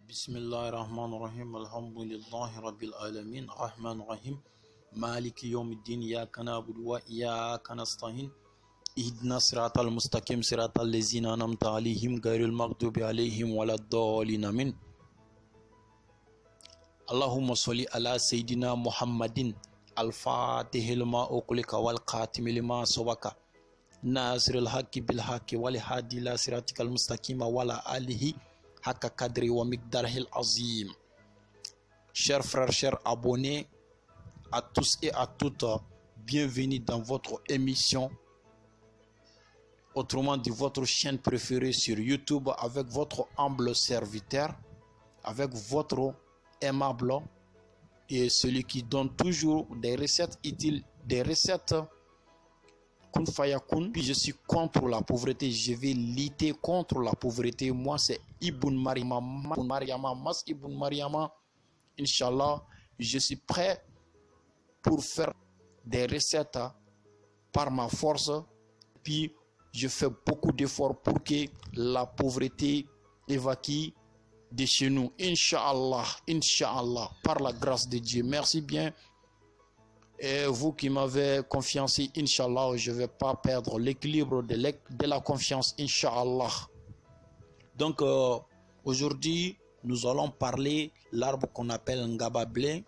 Bismillahirrahmanirrahim. Alhamdulillahi Rabbil Alamin. Rahman Rahim. Maliki Yawmiddin. Iyyaka na'budu wa iyyaka nasta'in. Ihdina siratal mustaqim siratal ladzina an'amta alaihim ghairil maghdubi alaihim waladdallin. Amin. Allahumma salli ala Sayyidina Muhammadin al-Fatihil ma uqlika wal khatimil ma sabaka. Nasiril haqqi bil haqqi wal hadi ila siratikal mustaqim wa ala alihi haqqa qadri wa miqdarihil azim. Chers frères, chers abonnés, à tous et à toutes, bienvenue dans votre émission, autrement dit votre chaîne préférée sur YouTube, avec votre humble serviteur, avec votre aimable et celui qui donne toujours des recettes utiles, des recettes kun fayakun. Puis je suis contre la pauvreté, je vais lutter contre la pauvreté. Moi c'est Ibn Mariama, Mas Ibn Mariama. Inch'Allah, je suis prêt pour faire des recettes par ma force. Puis je fais beaucoup d'efforts pour que la pauvreté évacue de chez nous. Inch'Allah, Inch'Allah, par la grâce de Dieu. Merci bien. Et vous qui m'avez confiancé, Inch'Allah, je ne vais pas perdre l'équilibre de la confiance, Inch'Allah. Donc, aujourd'hui, nous allons parler l'arbre qu'on appelle Ngaba Blé.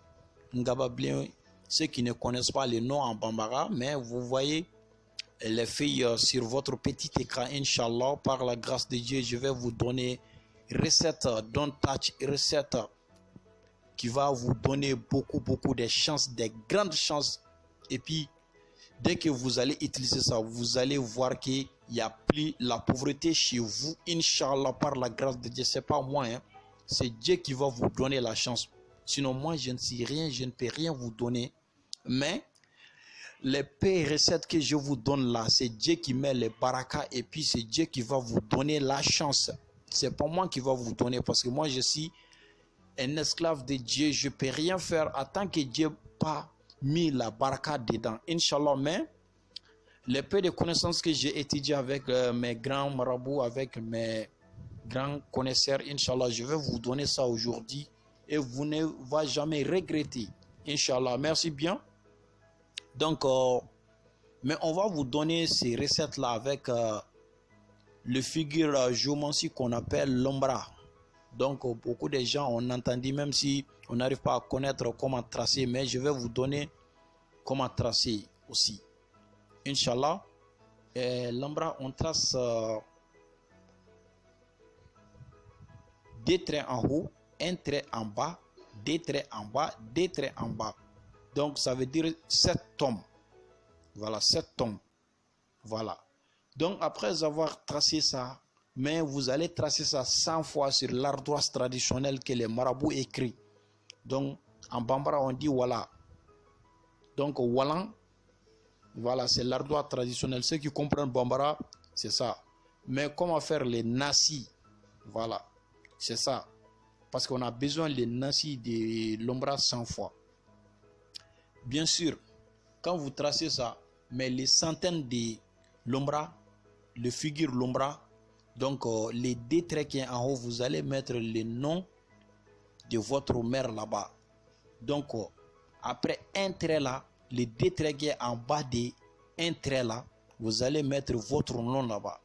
Ngaba Blé, ceux qui ne connaissent pas le nom en Bambara, mais vous voyez les filles sur votre petit écran, Inch'Allah, par la grâce de Dieu, je vais vous donner recette, don't touch, recette qui va vous donner beaucoup de chances, des grandes chances. Et puis, dès que vous allez utiliser ça, vous allez voir qu'il n'y a plus la pauvreté chez vous, Inch'Allah, par la grâce de Dieu. C'est pas moi, hein. C'est Dieu qui va vous donner la chance. Sinon, moi, je ne sais rien, je ne peux rien vous donner. Mais les paix et recettes que je vous donne là, c'est Dieu qui met les barakas et puis c'est Dieu qui va vous donner la chance. C'est pas moi qui va vous donner, parce que moi, je suis un esclave de Dieu, je ne peux rien faire en tant que Dieu n'a pas mis la baraka dedans. Inch'Allah, mais les peu de connaissances que j'ai étudiées avec mes grands marabouts, avec mes grands connaisseurs, Inch'Allah, je vais vous donner ça aujourd'hui et vous ne va jamais regretter. Inch'Allah, merci bien. Donc, mais on va vous donner ces recettes-là avec le figure géomancie qu'on appelle l'ombra. Donc beaucoup de gens ont entendu, même si on n'arrive pas à connaître comment tracer, mais je vais vous donner comment tracer aussi. Inch'Allah, l'ombra, on trace deux traits en haut, un trait en bas, deux traits en bas, deux traits en bas. Donc ça veut dire 7 tomes. Voilà, 7 tomes. Voilà. Donc après avoir tracé ça, mais vous allez tracer ça 100 fois sur l'ardoise traditionnelle que les marabouts écrit. Donc en Bambara on dit voilà. Donc walan, voilà, c'est l'ardoise traditionnelle. Ceux qui comprennent Bambara, c'est ça. Mais comment faire les nasi? Voilà, c'est ça. Parce qu'on a besoin des nasi de l'ombra 100 fois. Bien sûr, quand vous tracez ça, mais les centaines de l'ombra, le figure l'ombra, donc les deux traits qui sont en haut, vous allez mettre le nom de votre mère là-bas. Donc après un trait là, les deux traits qui sont en bas de un trait là, vous allez mettre votre nom là-bas.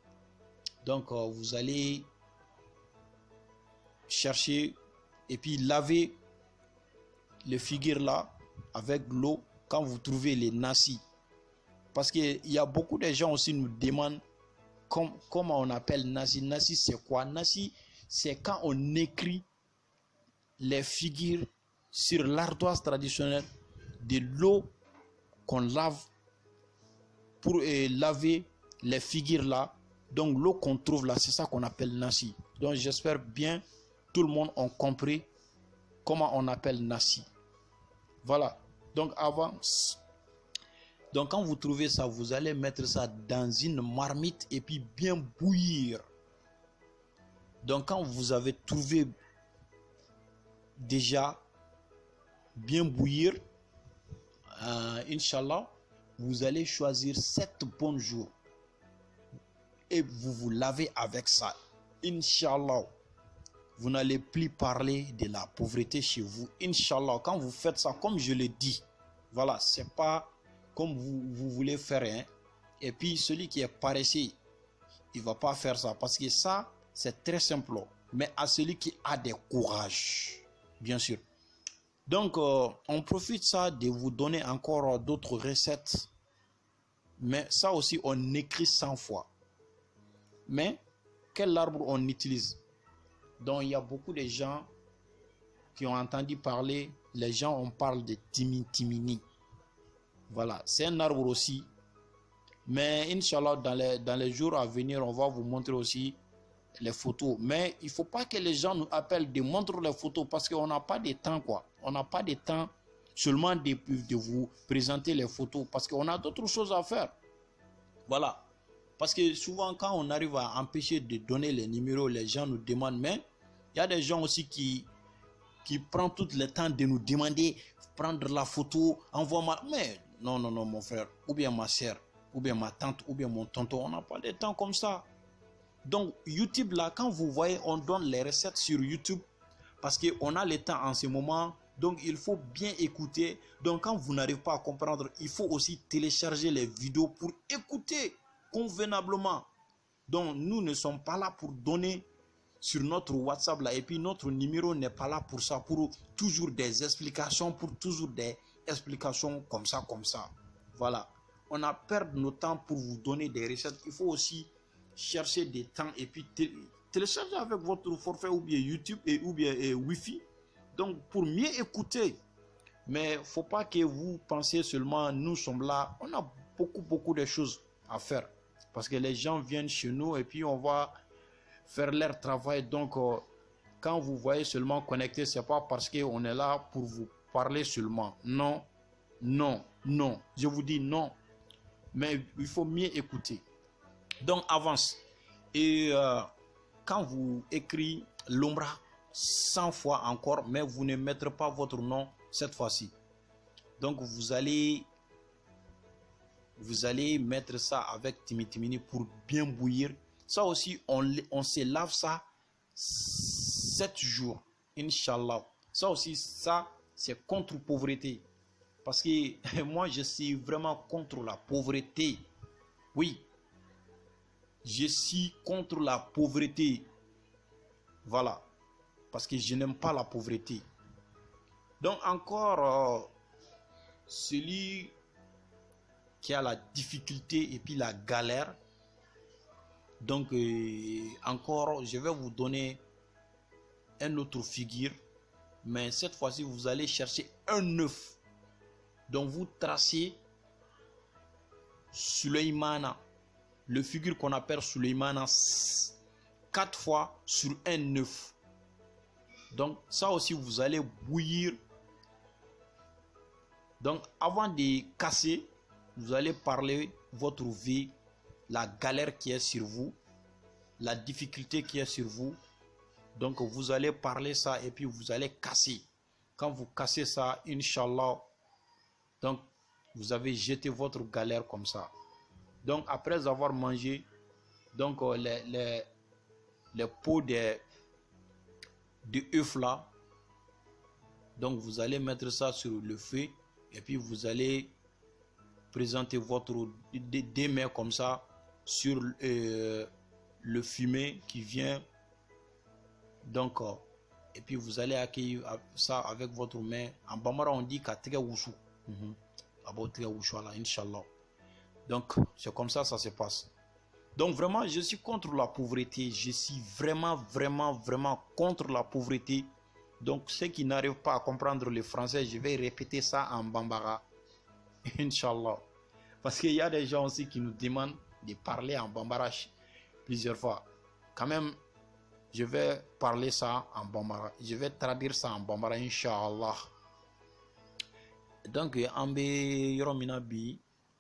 Donc vous allez chercher et puis laver les figures là avec l'eau quand vous trouvez les nasi. Parce qu'il y a beaucoup de gens aussi nous demandent comment on appelle nasi. Nasi c'est quoi? Nasi c'est quand on écrit les figures sur l'ardoise traditionnelle de l'eau qu'on lave pour laver les figures là. Donc l'eau qu'on trouve là, c'est ça qu'on appelle nasi. Donc j'espère bien tout le monde a compris comment on appelle nasi. Voilà. Donc avant, donc quand vous trouvez ça, vous allez mettre ça dans une marmite et puis bien bouillir. Donc quand vous avez trouvé déjà bien bouillir, Inch'Allah, vous allez choisir 7 bons jours et vous vous lavez avec ça. Inch'Allah. vous n'allez plus parler de la pauvreté chez vous. Inch'Allah, quand vous faites ça, comme je le dis, voilà, c'est pas comme vous voulez faire. Hein. Et puis, celui qui est paresseux, il ne va pas faire ça. Parce que ça, c'est très simple. Mais à celui qui a des courage, bien sûr. Donc, on profite ça de vous donner encore d'autres recettes. Mais ça aussi, on écrit 100 fois. Mais, quel arbre on utilise? Donc, il y a beaucoup de gens qui ont entendu parler, les gens, on parle de timini. Voilà, c'est un arbre aussi. Mais, Inch'Allah, dans les jours à venir, on va vous montrer aussi les photos. Mais il ne faut pas que les gens nous appellent de montrer les photos parce qu'on n'a pas de temps, quoi. On n'a pas de temps seulement de vous présenter les photos parce qu'on a d'autres choses à faire. Voilà. Parce que souvent, quand on arrive à empêcher de donner les numéros, les gens nous demandent. Mais il y a des gens aussi qui prennent tout le temps de nous demander prendre la photo, envoie-moi. Mais non, mon frère, ou bien ma soeur, ou bien ma tante, ou bien mon tonton, on n'a pas de temps comme ça. Donc, YouTube, là, quand vous voyez, on donne les recettes sur YouTube parce qu'on a le temps en ce moment. Donc, il faut bien écouter. Donc, quand vous n'arrivez pas à comprendre, il faut aussi télécharger les vidéos pour écouter convenablement. Donc, nous ne sommes pas là pour donner sur notre WhatsApp là. Et puis, notre numéro n'est pas là pour ça, pour toujours des explications, comme ça. Voilà. On a perdu notre temps pour vous donner des recettes. Il faut aussi chercher des temps et puis télécharger avec votre forfait ou bien YouTube ou bien Wi-Fi. Donc, pour mieux écouter. Mais il ne faut pas que vous pensiez seulement, nous sommes là. On a beaucoup de choses à faire. Parce que les gens viennent chez nous et puis on va faire leur travail. Donc, quand vous voyez seulement connecté, ce n'est pas parce qu'on est là pour vous parler seulement. Non. Je vous dis non. Mais il faut mieux écouter. Donc, avance. Et quand vous écrivez l'Ombra 100 fois encore, mais vous ne mettrez pas votre nom cette fois-ci. Donc, vous allez mettre ça avec timini pour bien bouillir. Ça aussi, on se lave ça 7 jours, Inch'Allah. Ça aussi, ça, c'est contre pauvreté. Parce que moi, je suis vraiment contre la pauvreté. Oui. Je suis contre la pauvreté. Voilà. Parce que je n'aime pas la pauvreté. Donc encore, celui qui a la difficulté et puis la galère. Donc encore, je vais vous donner un autre figure. Mais cette fois-ci, vous allez chercher un œuf. Donc vous tracez Suleymana. Le figure qu'on appelle Suleymana 4 fois sur un œuf. Donc ça aussi vous allez bouillir. Donc avant de casser, vous allez parler votre vie, la galère qui est sur vous, la difficulté qui est sur vous. Donc vous allez parler ça et puis vous allez casser. Quand vous cassez ça, Inch'Allah, donc vous avez jeté votre galère comme ça. Donc après avoir mangé, donc les pots de œufs là, donc vous allez mettre ça sur le feu et puis vous allez présenter votre des mains comme ça sur le fumet qui vient. Donc et puis vous allez accueillir ça avec votre main. En Bambara on dit qu'à wushu. Inch'Allah. Donc c'est comme ça se passe. Donc vraiment je suis contre la pauvreté. Je suis vraiment contre la pauvreté. Donc ceux qui n'arrivent pas à comprendre le français, je vais répéter ça en Bambara. Inch'Allah. Parce qu'il y a des gens aussi qui nous demandent de parler en Bambara plusieurs fois. Quand même, je vais parler ça en Bambara. Je vais traduire ça en Bambara, Inch'Allah. Donc, ambe yoromina bi,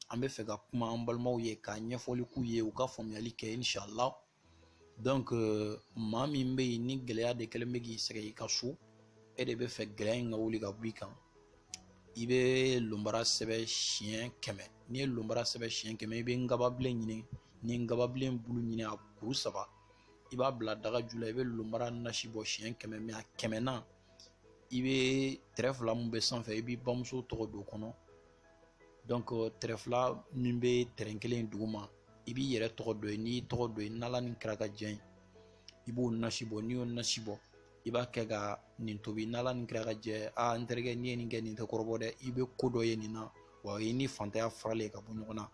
ambe fega kuma ambalmo ye ka nyefoli ku ye u ka famiyali ke Inch'Allah. Donc, mami mbe ni geleya de keleme gi sege ka su, e de be fe geleya nga wuli ka bui kan. Ibe lombara sebe chien keme. Ni lombara sebe chien keme ibe ngabable nyine, ni ngabable bulu nyine a kuru saba. i b'a bila daga ju la i bɛ lonbara nasi bɔ siɲɛ 100 mais a 100 nan i bɛ tɛrɛ fila min bɛ sanfɛ i b'i bamuso tɔgɔ don kɔnɔ donc tɛrɛ fila min bɛ tɛrɛn kelen duguma i b'i yɛrɛ tɔgɔ don n'i tɔgɔ don n'Ala ni kira ka jɛn ye i b'o nasi bɔ n'i y'o nasi bɔ i b'a kɛ ka nin tobi n'Ala ni kira ka jɛ n terikɛ n'i ye nin kɛ nin tɛ kɔrɔbɔ dɛ i bɛ ko dɔ ye nin na wa o ye ni fantanya faralen ka bɔ ɲɔgɔn na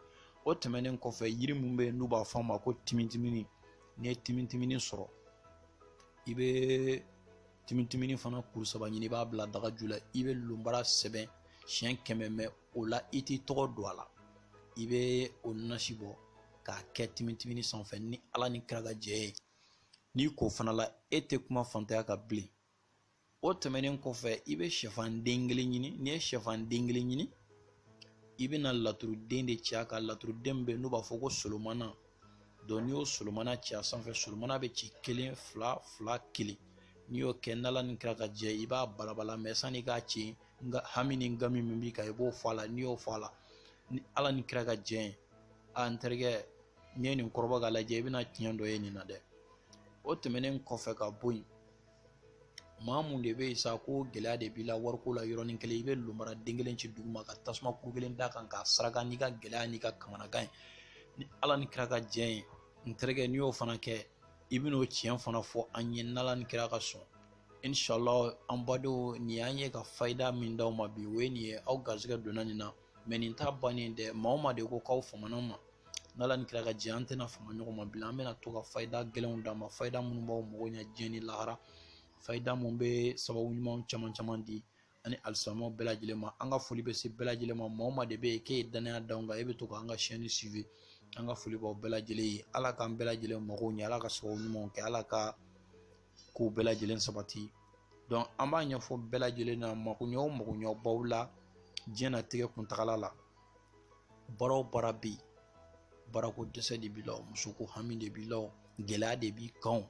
o tɛmɛnen kɔfɛ yiri min bɛ yen n'u b'a fɔ a ma ko timitimini n'i ye timitimini sɔrɔ i bɛ timitimini fana kuru 3 ɲini i b'a bila daga ju la i bɛ lonbara sɛbɛn siɲɛ 100 mais o la i t'i tɔgɔ don a la i bɛ o nasi bɔ k'a kɛ timitimini sanfɛ ni Ala ni kira ka jɛ ye n'i ko fana la e tɛ kuma fantanya ka bilen o tɛmɛnen kɔfɛ i bɛ sɛfan den kelen ɲini n'i ye sɛfan den kelen ɲini i bɛna laturuden de ci a kan laturuden bɛ n'u b'a fɔ ko solomana donc n'i y'o solomana ci a sanfɛ solomana bɛ ci 1 2 2 1 n'i y'o kɛ n'Ala ni kira ka jɛ i b'a balabala mais sani k'a ci hami ni gami min b'i kan i b'o fɔ a la n'i y'o fɔ a la ni Ala ni kira ka jɛ n terikɛ n'i ye nin kɔrɔbɔ k'a lajɛ i bɛna tiɲɛ dɔ ye nin na dɛ o tɛmɛnen kɔfɛ ka bɔ yen maa mun de bɛ yen sa ko gɛlɛya de b'i la wariko la yɔrɔnin kelen i bɛ lonbara den kelen ci duguma ka tasuma kuru kelen d'a kan k'a saraka n'i ka gɛlɛya n'i ka kamanagan ye ni Ala ni kira ka jɛ ye n terikɛ n'i y'o fana kɛ i bɛn'o tiɲɛ fana fɔ an ye n'Ala ni kira ka sɔn inshallah an badenw nin y'an ye ka fayida min d'aw ma bi o ye nin ye aw garisɛgɛ donna nin na mais nin t'a bannen dɛ maa o maa de ko k'aw famana ma n'Ala ni kira ka jɛ an tɛna fama ɲɔgɔn ma bilen an bɛna to ka fayida gɛlɛnw d'a ma fayida minnu b'aw mago ɲɛ diɲɛ ni lahara fayida mun bɛ sababu ɲumanw caman di ani alisilamaw bɛɛ lajɛlen ma an ka foli bɛ se bɛɛ lajɛlen ma maa o maa de bɛ yen k'e ye danaya d'anw kan e bɛ to k'an ka chaîne suivre an ka foli b'aw bɛɛ lajɛlen ye Ala k'an bɛɛ lajɛlen mago ɲɛ Ala ka sababu ɲumanw kɛ Ala ka kow bɛɛ lajɛlen sabati donc an b'a ɲɛfɔ bɛɛ lajɛlen na magoɲɛ o magoɲɛ b'aw la diɲɛlatigɛ kuntagala la baara o baara bɛ yen baarako dɛsɛ de b'i la musoko hami de b'i la gɛlɛya de b'i kan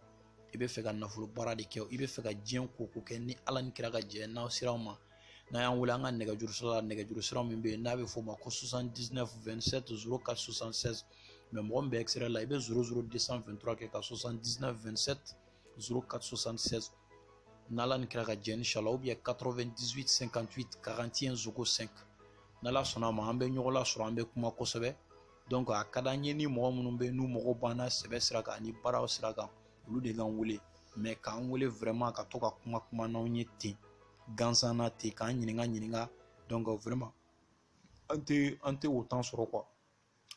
i bɛ fɛ ka nafolo baara de kɛ i bɛ fɛ ka diɲɛ ko kɛ ni Ala ni kira ka jɛ n'aw sera ma n'an y'an wele an ka nɛgɛjuru sira la nɛgɛjuru sira min bɛ yen n'a bɛ f'o ma ko 79 27 04 76 mais mɔgɔ min bɛ extérieur la i bɛ 00 223 kɛ ka 79 27 04 76 n'Ala ni kira ka jɛ inshallah ou bien 98 58 41 05 n'Ala sɔnna ma an bɛ ɲɔgɔn lasɔrɔ an bɛ kuma kosɛbɛ donc a ka d'an ye ni mɔgɔ minnu bɛ yen n'u mago banna sɛbɛ sira kan ani baaraw sira kan olu de k'an wele mais k'an wele vraiment ka to ka kuma n'anw ye ten gansan na ten k'an ɲininka donc vraiment an tɛ o temps sɔrɔ quoi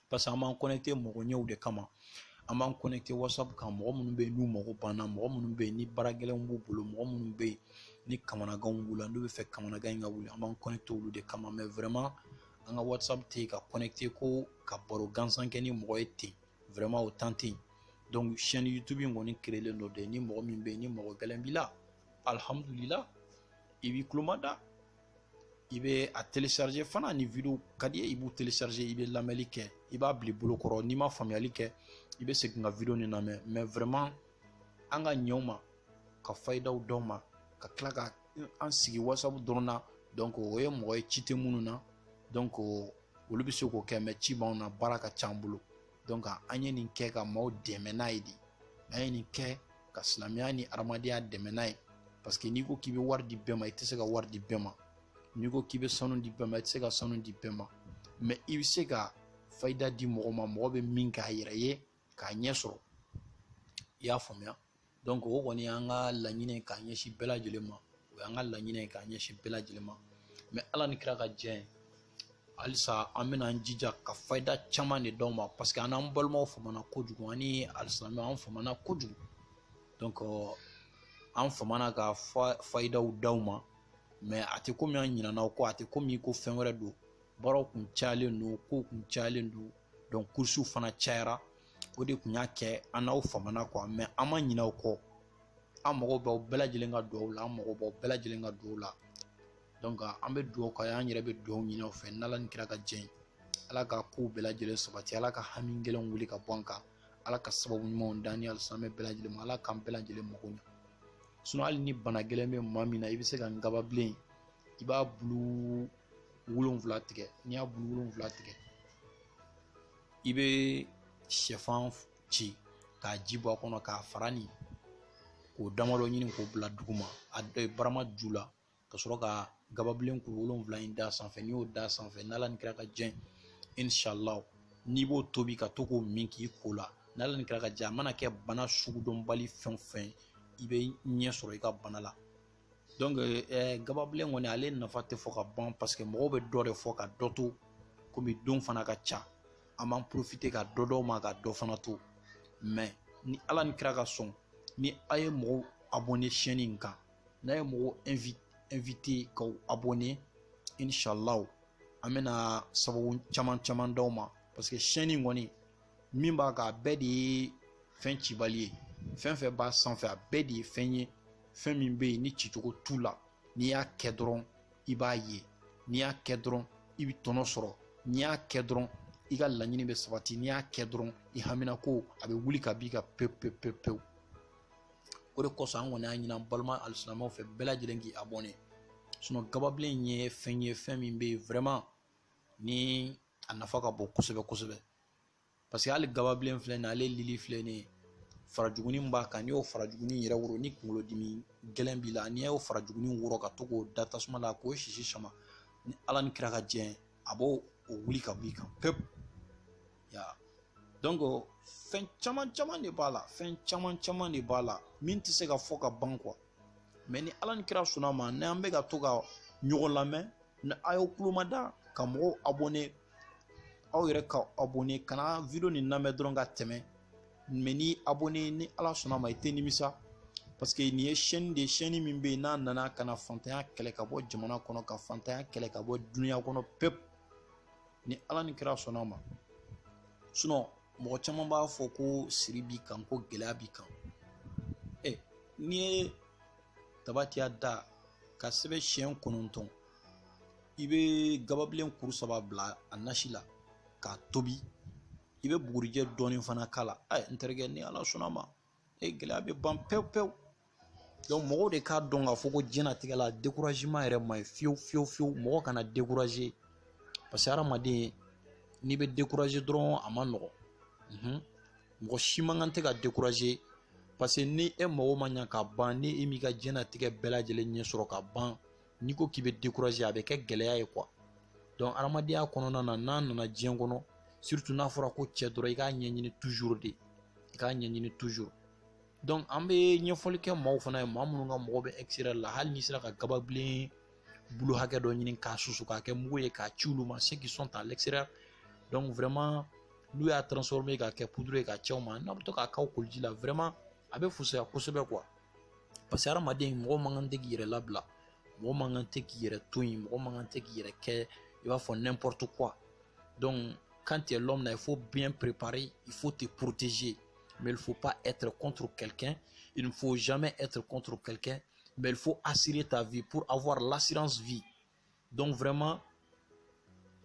parce que an b'an connecté mɔgɔɲɛw de kama an b'an connecté WhatsApp kan mɔgɔ minnu bɛ yen n'u mago banna mɔgɔ minnu bɛ yen ni baara gɛlɛnw b'u bolo mɔgɔ minnu bɛ yen ni kamanaganw b'u la n'u bɛ fɛ kamanagan in ka wuli an b'an connecté olu de kama mais vraiment an ka WhatsApp tɛ yen ka connecté ko ka baro gansan kɛ ni mɔgɔ ye ten vraiment o temps tɛ yen donc chaîne YouTube in kɔni créelen don de ni mɔgɔ min bɛ yen ni mɔgɔ gɛlɛn b'i la alhamdulillah i b'i tulo da i bɛ a télécharger fana ni vidéo ka di ye i b'u télécharger i bɛ lamɛnli kɛ i b'a bila i bolo kɔrɔ n'i ma faamuyali kɛ i bɛ segin ka vidéo nin lamɛn mais vraiment an ka ɲɛw ma ka fayidaw d'aw ma ka tila ka an sigi WhatsApp dɔrɔn na donc o ye mɔgɔ ye ci tɛ minnu na donc olu bɛ se k'o kɛ mais ci b'anw na baara ka ca an bolo donc an ye nin kɛ ka maaw dɛmɛ n'a ye de an ye nin kɛ ka silamɛya ni adamadenya dɛmɛ n'a ye parce que n'i ko k'i bɛ wari di bɛɛ ma i tɛ se ka wari di bɛɛ ma n'i ko k'i bɛ sanu di bɛɛ ma i tɛ se ka sanu di bɛɛ ma mais i bɛ se ka fayida di mɔgɔ ma mɔgɔ bɛ min k'a yɛrɛ ye k'a ɲɛ sɔrɔ i y'a faamuya donc o kɔni y'an ka laɲini k'a ɲɛsin bɛɛ lajɛlen ma o y'an ka laɲini k'a ɲɛsin bɛɛ lajɛlen ma mais Ala ni kira ka jɛ halisa an bɛna an jija ka fayida caman de d'aw ma parce que an n'an balimaw famana kojugu an ni alisilamɛw an famana kojugu donc an famana ka fayidaw d'aw ma mais a tɛ komi an ɲinɛnaw kɔ a tɛ komi ko fɛn wɛrɛ don baaraw kun cayalen don kow kun cayalen don donc kursiw fana cayara o de kun y'a kɛ an n'aw famana quoi mais an ma ɲinɛ aw kɔ an mago b'aw bɛɛ lajɛlen ka dugawu la an mago b'aw bɛɛ lajɛlen ka dugawu la donc an bɛ dugawu k'aw ye an yɛrɛ bɛ dugawu ɲini aw fɛ n'Ala ni kira ka jɛ ye Ala ka kow bɛɛ lajɛlen sabati Ala ka hami gɛlɛnw wuli ka bɔ an kan Ala ka sababu ɲumanw d'an ni alisamɛ bɛɛ lajɛlen ma Ala k'an bɛɛ lajɛlen mago ɲɛ sinon hali ni bana gɛlɛn bɛ maa min na i bɛ se ka nkababilen i b'a bulu 7 tigɛ n'i y'a bulu 7 tigɛ i bɛ sɛfan ci k'a ji bɔ a kɔnɔ k'a fara nin k'o damadɔ ɲini k'o bila duguma a barama ju la ka sɔrɔ ka gababilen kuru 7 in da sanfɛ n'i y'o da sanfɛ n'Ala ni kira ka jɛ inshallah n'i b'o tobi ka to k'o min k'i ko la n'Ala ni kira ka jɛ a mana kɛ bana sugu dɔnbali fɛn o fɛn i bɛ ɲɛ sɔrɔ i ka bana la. Donc gababilen kɔni ale nafa tɛ fɔ ka ban parce que mɔgɔw bɛ dɔ de fɔ ka dɔ to komi don fana ka ca an b'an profiter ka dɔ d'aw ma ka dɔ fana to mais ni Ala ni kira ka sɔn ni a ye mɔgɔw abonné chaîne in kan n'a ye mɔgɔw invité k'aw abonné inshallah an bɛna sababu caman d'aw ma parce que chaîne in kɔni min b'a kan a bɛɛ de ye fɛn cibali ye fɛn fɛn b'a sanfɛ a bɛɛ de ye fɛn ye fɛn min bɛ yen ni cicogo t'u la n'i y'a kɛ dɔrɔn i b'a ye n'i y'a kɛ dɔrɔn i bɛ tɔnɔ sɔrɔ n'i y'a kɛ dɔrɔn i ka laɲini bɛ sabati n'i y'a kɛ dɔrɔn i hamina ko a bɛ wuli ka b'i ka pewu o de kosɔn an kɔni y'a ɲini an balima alisilamɛw fɛ bɛɛ lajɛlen k'i abonné sinon gababilen ye fɛn min bɛ yen vraiment ni a nafa ka bon kosɛbɛ parce que hali gababilen filɛ nin ale lili filɛ nin ye farajuguni b'a kan n'i y'o farajuguni yɛrɛ woro ni kunkolodimi gɛlɛn b'i la n'i y'o farajuguni woro ka to k'o da tasuma la k'o sisi sama ni Ala ni kira ka jɛ a b'o wuli ka b'i kan pewu ya donc fɛn caman de b'a la fɛn caman de b'a la min tɛ se ka fɔ ka ban quoi mais ni Ala ni kira sɔnna ma n'an bɛ ka to ka ɲɔgɔn lamɛn ni a y'aw tulo mada ka mɔgɔw abonné aw yɛrɛ ka abonné kana video nin lamɛn dɔrɔn ka tɛmɛ mais ni abonné ni Ala sɔnna ma i tɛ nimisa parce que nin ye chaîne de chaîne min bɛ yen n'a nana ka na fantanya kɛlɛ ka bɔ jamana kɔnɔ ka fantanya kɛlɛ ka bɔ dunuya kɔnɔ pewu ni Ala ni kira sɔnna ma sinon mɔgɔ caman b'a fɔ ko siri b'i kan ko gɛlɛya b'i kan n'i ye tabatiya da ka sɛbɛn siɲɛ 9 i bɛ gababilen kuru 3 bila a nasi la k'a tobi i bɛ bugurijɛ dɔɔni fana k'a la n terikɛ ni Ala sɔnna ma gɛlɛya bɛ ban pewu donc mɔgɔw de k'a dɔn k'a fɔ ko diɲɛlatigɛ la découragement yɛrɛ ma ɲi fiyewu mɔgɔ kana décourager parce que hadamaden n'i bɛ décourager dɔrɔn a ma nɔgɔn mɔgɔ si man kan tɛ ka décourager parce que ni e mago ma ɲa ka ban ni e m'i ka diɲɛlatigɛ bɛɛ lajɛlen ɲɛ sɔrɔ ka ban n'i ko k'i bɛ décourager a bɛ kɛ gɛlɛya ye quoi donc hadamadenya kɔnɔna na n'a nana diɲɛ kɔnɔ surtout n'a fɔra ko cɛ dɔrɔn i k'a ɲɛɲini toujours de i k'a ɲɛɲini toujours donc an bɛ ɲɛfɔli kɛ maaw fana ye maa minnu ka mɔgɔ bɛ extérieur la hali n'i sera ka gababilen bulu hakɛ dɔ ɲini k'a susu k'a kɛ mugu ye k'a ci olu ma ceux qui sont à l'extérieur donc vraiment n'u y'a transformer k'a kɛ poudre ye k'a ci aw ma n'a bɛ to k'a k'aw koliji la vraiment a bɛ fusaya kosɛbɛ quoi parce que hadamaden mɔgɔ man kan tɛ k'i yɛrɛ labila mɔgɔ man kan tɛ k'i yɛrɛ to yen mɔgɔ man kan tɛ k'i yɛrɛ kɛ i b'a fɔ n'importe quoi donc quand tu es l'homme là il faut bien préparer il faut te protéger mais il ne faut pas être contre quelqu'un il ne faut jamais être contre quelqu'un mais il faut assurer ta vie pour avoir l'assurance vie donc vraiment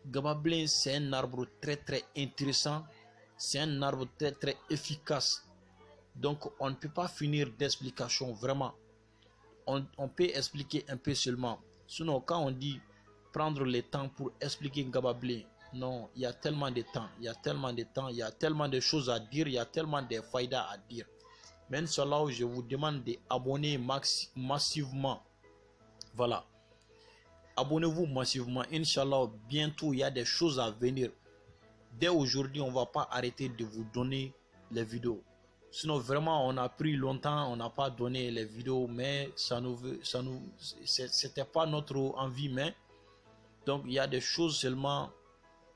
gababilen c'est un arbre très intéressant c'est un arbre très efficace donc on ne peut pas finir d'explication vraiment on peut expliquer un peu seulement sinon quand on dit prendre le temps pour expliquer gababilen non, il y a tellement de temps, il y a tellement de choses à dire, il y a tellement de faïda à dire. Mais Inch'Allah, je vous demande d'abonner massivement. Voilà. Abonnez-vous massivement. Inch'Allah, bientôt, il y a des choses à venir. Dès aujourd'hui, on ne va pas arrêter de vous donner les vidéos. Sinon, vraiment, on a pris longtemps, on n'a pas donné les vidéos, mais c'était pas notre envie, mais donc il y a des choses seulement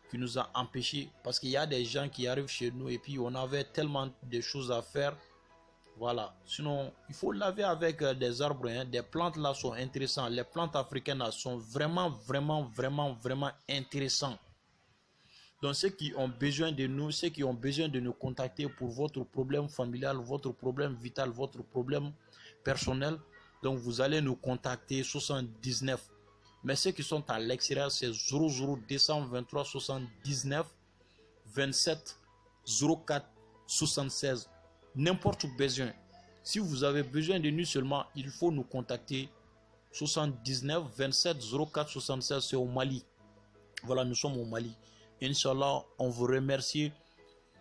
qui nous a empêchés parce qu'il y a des gens qui arrivent chez nous et puis on avait tellement de choses à faire. Voilà. Sinon, il faut laver avec des arbres. Hein. Des plantes là sont intéressantes. Les plantes africaines là sont vraiment intéressantes. Donc ceux qui ont besoin de nous, ceux qui ont besoin de nous contacter pour votre problème familial, votre problème vital, votre problème personnel, donc vous allez nous contacter 79. Mais ceux qui sont à l'extérieur, c'est 00223 79 27 04 76. N'importe où besoin. Si vous avez besoin de nous seulement, il faut nous contacter 79 27 04 76. C'est au Mali. Voilà, nous sommes au Mali. Inch'Allah, on vous remercie.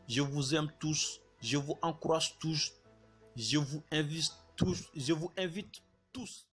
Je vous aime tous. Je vous encourage tous, je vous invite tous